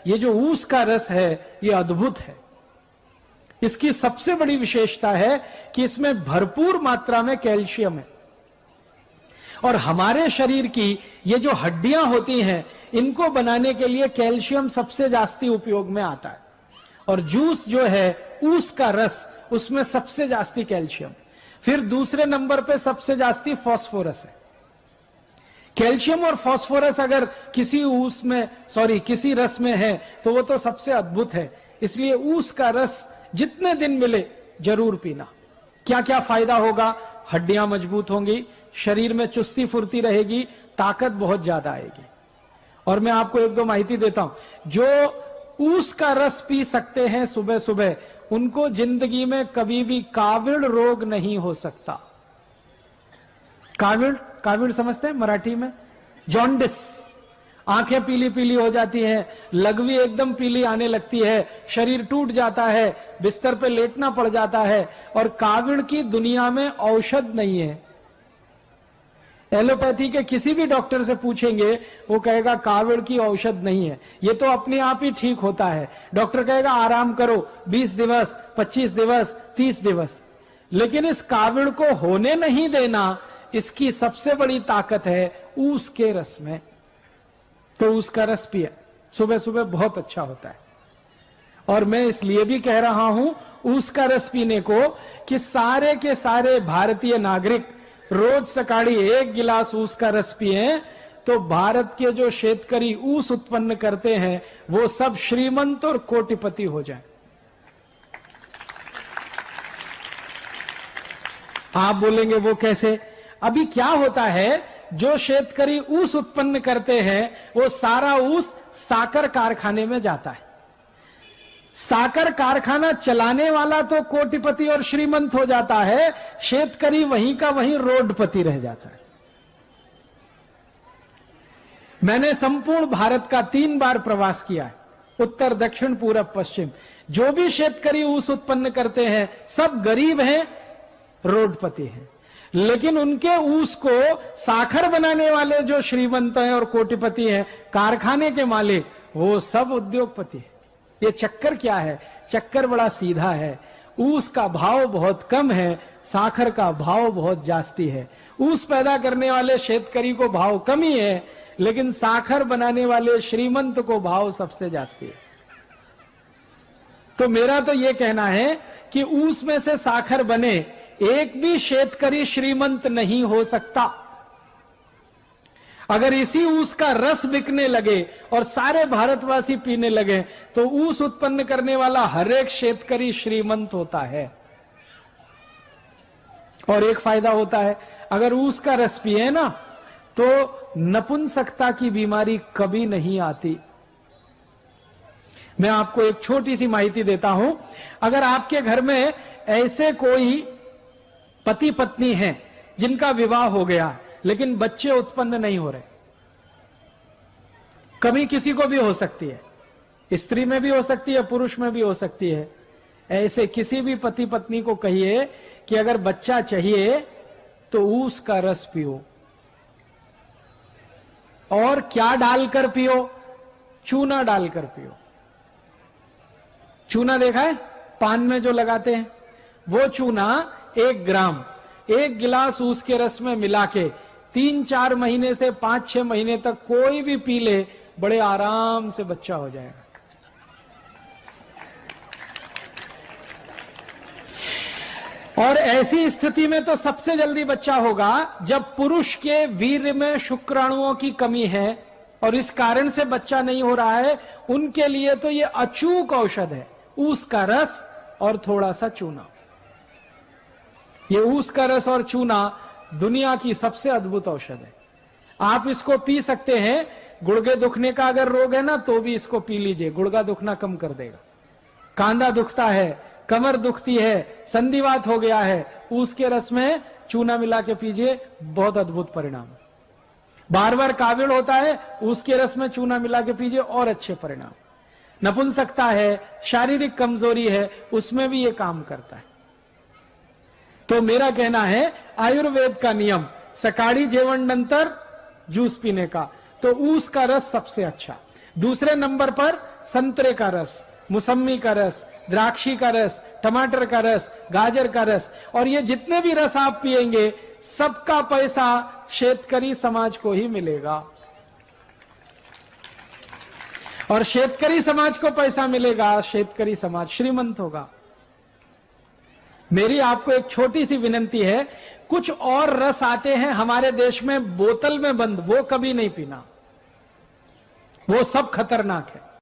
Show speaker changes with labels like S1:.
S1: ये जो ऊस का रस है ये अद्भुत है। इसकी सबसे बड़ी विशेषता है कि इसमें भरपूर मात्रा में कैल्शियम है, और हमारे शरीर की ये जो हड्डियां होती हैं इनको बनाने के लिए कैल्शियम सबसे जास्ती उपयोग में आता है। और जूस जो है ऊस का रस, उसमें सबसे जास्ती कैल्शियम। फिर दूसरे नंबर पे सबसे जास्ती फास्फोरस है। कैल्शियम और फास्फोरस अगर किसी किसी रस में है तो वो तो सबसे अद्भुत है। इसलिए ऊस का रस जितने दिन मिले जरूर पीना। क्या क्या फायदा होगा? हड्डियां मजबूत होंगी, शरीर में चुस्ती फुर्ती रहेगी, ताकत बहुत ज्यादा आएगी। और मैं आपको एक दो माहिती देता हूं। जो ऊस का रस पी सकते हैं सुबह सुबह, उनको जिंदगी में कभी भी काविड़ रोग नहीं हो सकता। काविड़ समझते हैं मराठी में? जॉन्डिस, आंखें पीली पीली हो जाती हैं, लघवी एकदम पीली आने लगती है, शरीर टूट जाता है, बिस्तर पे लेटना पड़ जाता है। और काविड़ की दुनिया में औषध नहीं है। एलोपैथी के किसी भी डॉक्टर से पूछेंगे, वो कहेगा काविड़ की औषध नहीं है, ये तो अपने आप ही ठीक होता है। डॉक्टर कहेगा आराम करो 20 दिवस, 25 दिवस, 30 दिवस। लेकिन इस काविड़ को होने नहीं देना, इसकी सबसे बड़ी ताकत है ऊस के रस में। तो उसका रस पिए, सुबह सुबह बहुत अच्छा होता है। और मैं इसलिए भी कह रहा हूं ऊस का रस पीने को कि सारे के सारे भारतीय नागरिक रोज सकाळी 1 गिलास ऊस का रस पिए, तो भारत के जो शेतकरी ऊस उत्पन्न करते हैं वो सब श्रीमंत और कोटिपति हो जाए। आप बोलेंगे वो कैसे? अभी क्या होता है, जो शेतकरी ऊस उत्पन्न करते हैं वो सारा ऊस साकर कारखाने में जाता है। साकर कारखाना चलाने वाला तो कोटिपति और श्रीमंत हो जाता है, शेतकरी वहीं का वहीं रोडपति रह जाता है। मैंने संपूर्ण भारत का 3 बार प्रवास किया है, उत्तर, दक्षिण, पूरब, पश्चिम। जो भी शेतकरी ऊस उत्पन्न करते हैं सब गरीब हैं, रोडपति हैं। लेकिन उनके ऊस को साखर बनाने वाले जो श्रीमंत हैं और कोटिपति हैं, कारखाने के मालिक, वो सब उद्योगपति हैं। ये चक्कर क्या है? चक्कर बड़ा सीधा है। ऊस का भाव बहुत कम है, साखर का भाव बहुत जास्ती है। ऊस पैदा करने वाले शेतकरी को भाव कम ही है, लेकिन साखर बनाने वाले श्रीमंत को भाव सबसे जास्ती है। तो मेरा तो ये कहना है कि ऊस में से साखर बने, एक भी शेतकरी श्रीमंत नहीं हो सकता। अगर इसी ऊस का रस बिकने लगे और सारे भारतवासी पीने लगे तो ऊस उत्पन्न करने वाला हर एक शेतकरी श्रीमंत होता है। और एक फायदा होता है, अगर ऊस का रस पिए ना तो नपुंसकता की बीमारी कभी नहीं आती। मैं आपको एक छोटी सी माहिती देता हूं। अगर आपके घर में ऐसे कोई पति पत्नी हैं जिनका विवाह हो गया लेकिन बच्चे उत्पन्न नहीं हो रहे, कभी किसी को भी हो सकती है, स्त्री में भी हो सकती है, पुरुष में भी हो सकती है। ऐसे किसी भी पति पत्नी को कहिए कि अगर बच्चा चाहिए तो ऊस का रस पियो। और क्या डालकर पियो? चूना डालकर पियो। चूना देखा है पान में जो लगाते हैं, वो चूना 1 ग्राम 1 गिलास ऊस के रस में मिला के 3-4 महीने से 5-6 महीने तक कोई भी पी ले, बड़े आराम से बच्चा हो जाएगा। और ऐसी स्थिति में तो सबसे जल्दी बच्चा होगा जब पुरुष के वीर्य में शुक्राणुओं की कमी है और इस कारण से बच्चा नहीं हो रहा है। उनके लिए तो ये अचूक औषध है, ऊस का रस और थोड़ा सा चूना। ये ऊस का रस और चूना दुनिया की सबसे अद्भुत औषध है। आप इसको पी सकते हैं। गुर्गे दुखने का अगर रोग है ना तो भी इसको पी लीजिए, गुर्गा दुखना कम कर देगा। कांधा दुखता है, कमर दुखती है, संधिवात हो गया है, ऊस के रस में चूना मिला के पीजिए, बहुत अद्भुत परिणाम। बार बार काविड़ होता है, ऊस के रस में चूना मिला के पीजिए, और अच्छे परिणाम। नपुंसकता है, शारीरिक कमजोरी है, उसमें भी ये काम करता है। तो मेरा कहना है आयुर्वेद का नियम, सकाळी जेवण नंतर जूस पीने का, तो ऊस का रस सबसे अच्छा। दूसरे नंबर पर संतरे का रस, मौसमी का रस, द्राक्षी का रस, टमाटर का रस, गाजर का रस, और ये जितने भी रस आप पिएंगे सबका पैसा शेतकरी समाज को ही मिलेगा। और शेतकरी समाज को पैसा मिलेगा, शेतकरी समाज श्रीमंत होगा। मेरी आपको एक छोटी सी विनती है, कुछ और रस आते हैं हमारे देश में बोतल में बंद, वो कभी नहीं पीना, वो सब खतरनाक है।